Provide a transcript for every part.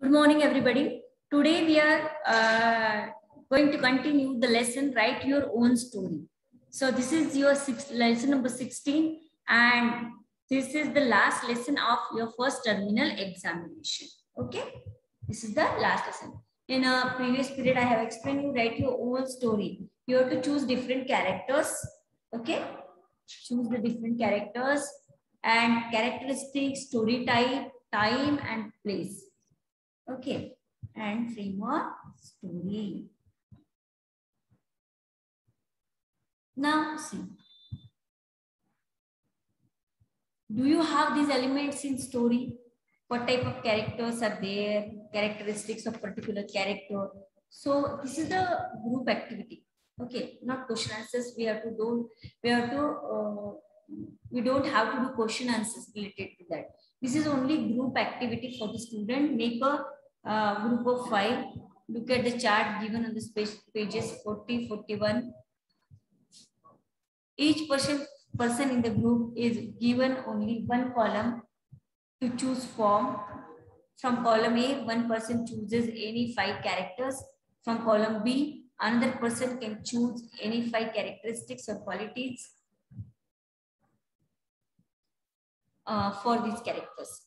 Good morning, everybody. Today we are going to continue the lesson, Write Your Own Story. So this is your lesson number 16, and this is the last lesson of your first terminal examination. Okay, this is the last lesson. In a previous period, I have explained you write your own story. You have to choose different characters. Okay, choose the different characters and characteristics, story type, time, and place. Okay, and frame a story. Now see, do you have these elements in story? What type of characters are there? Characteristics of particular character. So this is the group activity. Okay, not question answers. We have to do. We have to. We don't have to do question answers related to that. This is only group activity for the student. Make a group of 5. Look at the chart given on the pages 40, 41. Each person in the group is given only one column to choose from. From column A, one person chooses any 5 characters. From column B, another person can choose any 5 characteristics or qualities for these characters.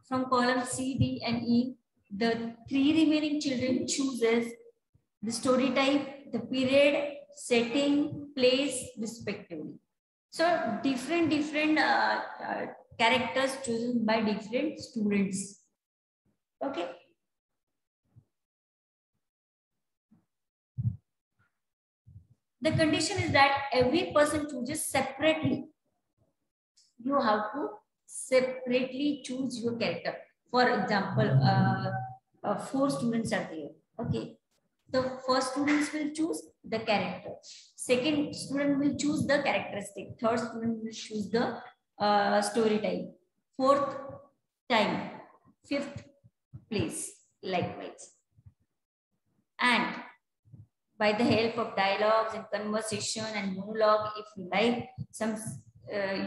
From column C, D, and E, the 3 remaining children chooses the story type, the period, setting, place, respectively. So different characters chosen by different students. Okay. The condition is that every person chooses separately. You have to separately choose your character. For example, 4 students are there. Okay. The first students will choose the character. Second student will choose the characteristic. Third student will choose the story type. Fourth, time. Fifth, place. Likewise. And by the help of dialogues and conversation and monologue, if you like,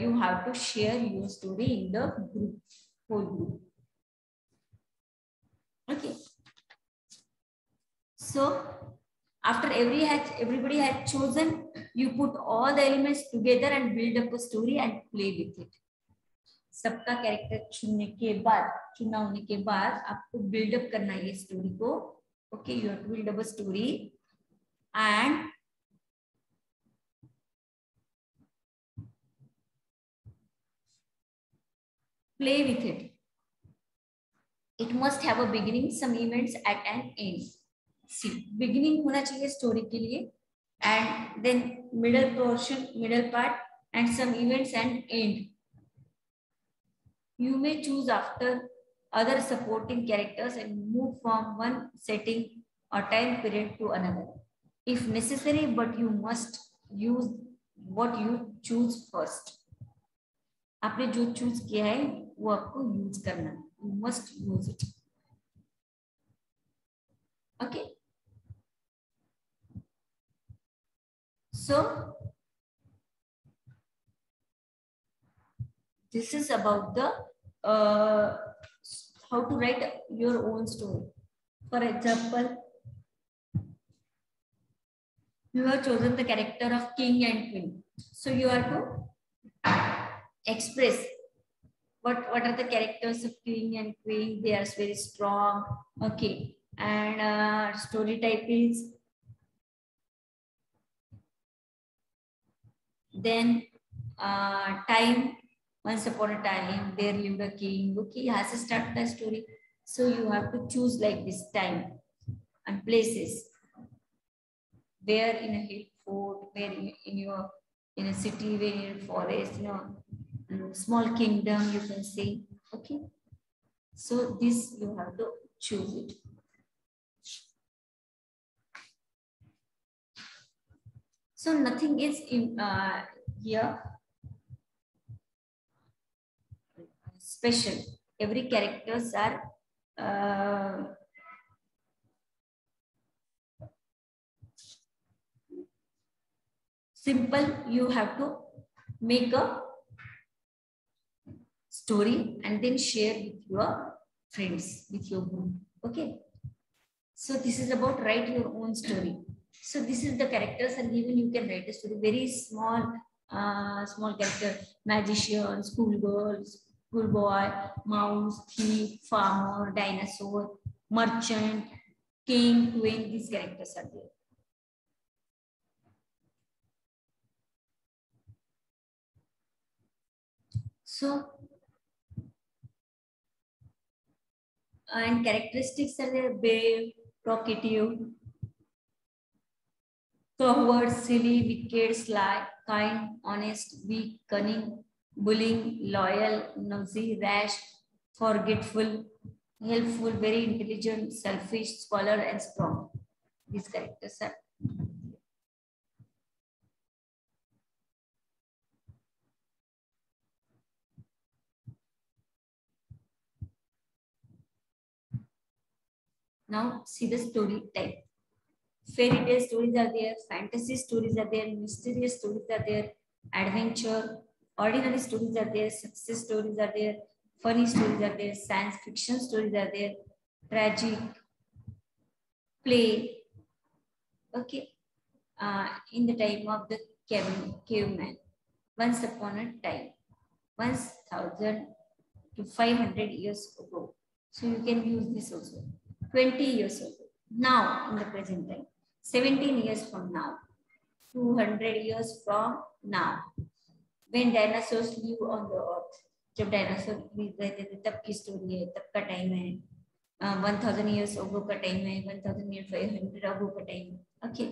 you have to share your story in the group, whole group. Okay. So after everybody had chosen, you put all the elements together and build up a story and play with it. सबका character चुना होने के बाद आपको buildup करना है ये story को. Okay, you have to build up a story and play with it. It must have a beginning, some events at an end. See, beginning होना चाहिए story के लिए, and then middle portion, middle part, and some events and end. You may choose after other supporting characters and move from one setting or time period to another, if necessary, but you must use what you choose first. आपने जो choose किया है वो आपको use करना है. You must use it. Okay. So this is about the how to write your own story. For example, you have chosen the character of king and queen. So you have to express what are the characters of king and queen. They are very strong. Okay. And story type is then time. Once upon a time there lived a king. Okay, has to start the story. So you have to choose like this time and places. Where in a hill fort, where in a city, where in a forest, small kingdom, you can say. Okay, so this you have to choose it. So nothing is in here special. Every characters are simple. You have to make a story and then share with your friends, with your group. Okay. So this is about write your own story. So this is the characters are given. You can write a story. Very small, small character: magician, schoolgirl, schoolboy, mouse, thief, farmer, dinosaur, merchant, king, queen. These characters are there. So, and characteristics are there: brave, talkative, coward, silly, wicked, sly, kind, honest, weak, cunning, bullying, loyal, nosy, rash, forgetful, helpful, very intelligent, selfish, scholar, and strong. These characters are. Now see the story type. Fairy tale stories are there, fantasy stories are there, mysterious stories are there, adventure, ordinary stories are there, success stories are there, funny stories are there, science fiction stories are there, tragic, play. Okay. In the time of the caveman, once upon a time, 1,000 to 500 years ago. So you can use this also. 20 years ago. Now, in the present time. 17 years from now. 200 years from now. When dinosaurs live on the earth. जब dinosaur रहते थे तब की story है, तब का time है. 1000 years ago का टाइम है, 1500 ago का टाइम. ओके.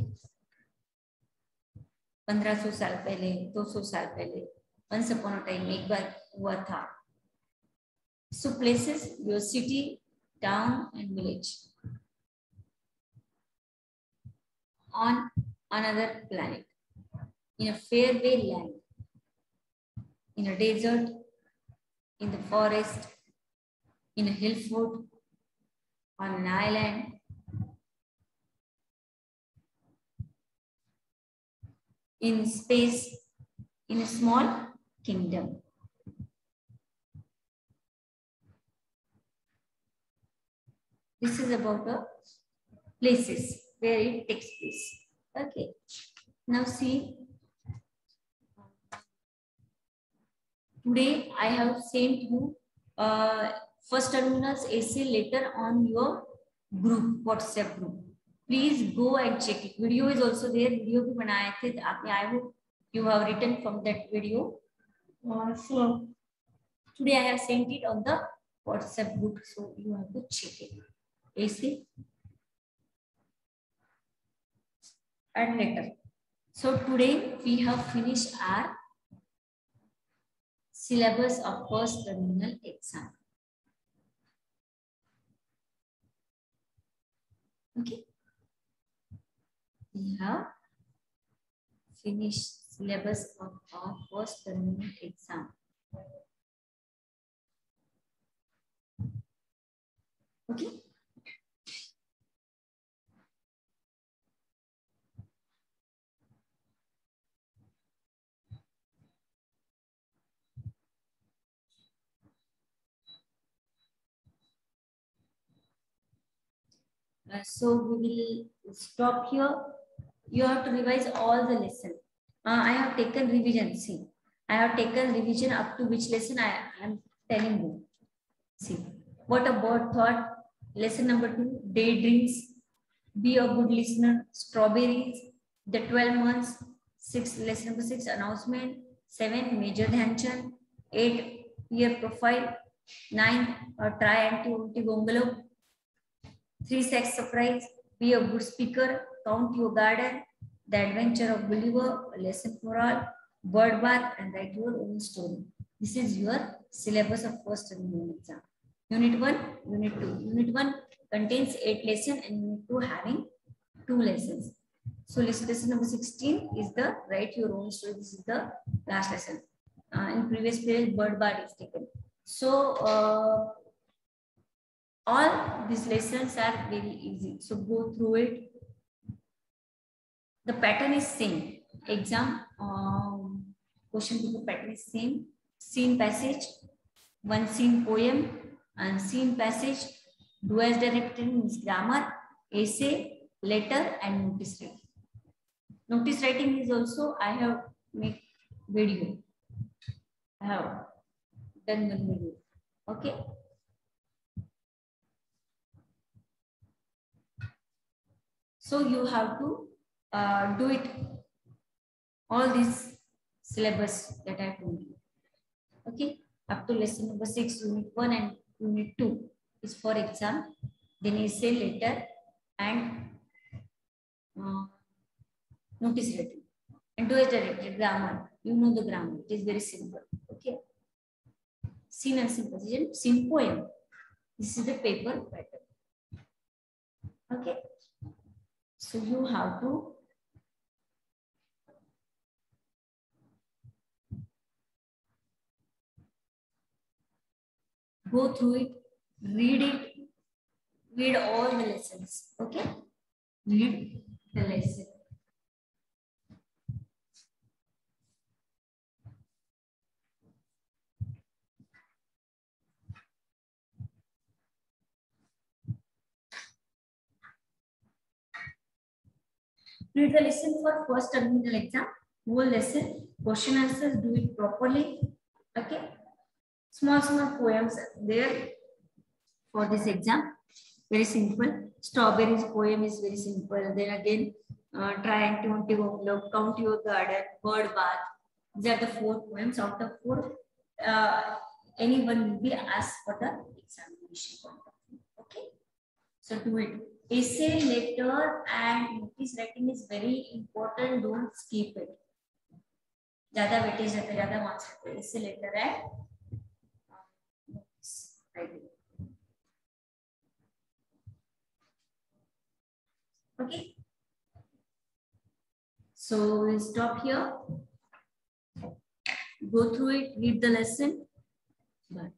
1500 साल पहले, 200 साल पहले, once upon a time एक बार हुआ था. So places your city, town and village on another planet, in a faraway land, in a desert, in the forest, in a hill fort, on an island, in space, in a small kingdom. This is about the places where it takes place. Okay. Now see, today I have sent you first terminals essay later on your group, WhatsApp group. Please go and check it. Video is also there. Video भी बनाए थे आपने. I hope you have written from that video. So today I have sent it on the WhatsApp group, so you have to check it. Essay and later. So today we have finished our syllabus of first terminal exam. Okay. We have finished syllabus of our first terminal exam. Okay. So we will stop here. You have to revise all the lesson. I have taken revision. See, I have taken revision up to which lesson I am telling you. See, what a bird thought. Lesson number 2, daydreams. Be a good listener. Strawberries. The 12 months. 6, lesson number 6, announcement. 7, Major Dhyan Chand. 8, peer profile. 9, try anti bungalow. 3, sex surprise. Be a good speaker. Count your garden. The adventure of Gulliver. A lesson for all. Bird bath and write your own story. This is your syllabus of first terminal exam. Unit 1, Unit 2. Unit 1 contains 8 lessons and Unit 2 having 2 lessons. So lesson number 16 is the write your own story. This is the last lesson. In previous period, bird bath is taken. So all these lessons are very easy. So go through it. The pattern is same. Exam question paper pattern is same. Scene passage, one scene poem and scene passage, Do as directed means grammar, essay, letter, and notice writing. Notice writing is also I have made video. I have done one video. Okay. So you have to do it all these syllabus that I told you. Okay. Up to lesson number 6, unit 1 and unit 2 is for exam. Then essay, letter, and notice writing. And do as directed grammar. You know the grammar. It is very simple. Okay. Scene and symposium, sympoem. This is the paper pattern. Okay. So you have to go through it, read all the lessons. Okay. Read the lesson. Read the lesson for first terminal exam. Whole lesson, question answers, do it properly. Okay. Small poems there for this exam. Very simple. Strawberries poem is very simple. Then again, try and count your envelope, count your garden, bird bath. These are the 4 poems. Out of 4, anyone will be asked for the examination point of view. Okay. So do it. Essay, letter, and notice writing is very important. Don't skip it. ज़्यादा weightage रहता है, ज़्यादा marks रहते हैं. Essay, letter, and notice writing. Okay. So we'll stop here. Go through it. Read the lesson. Bye.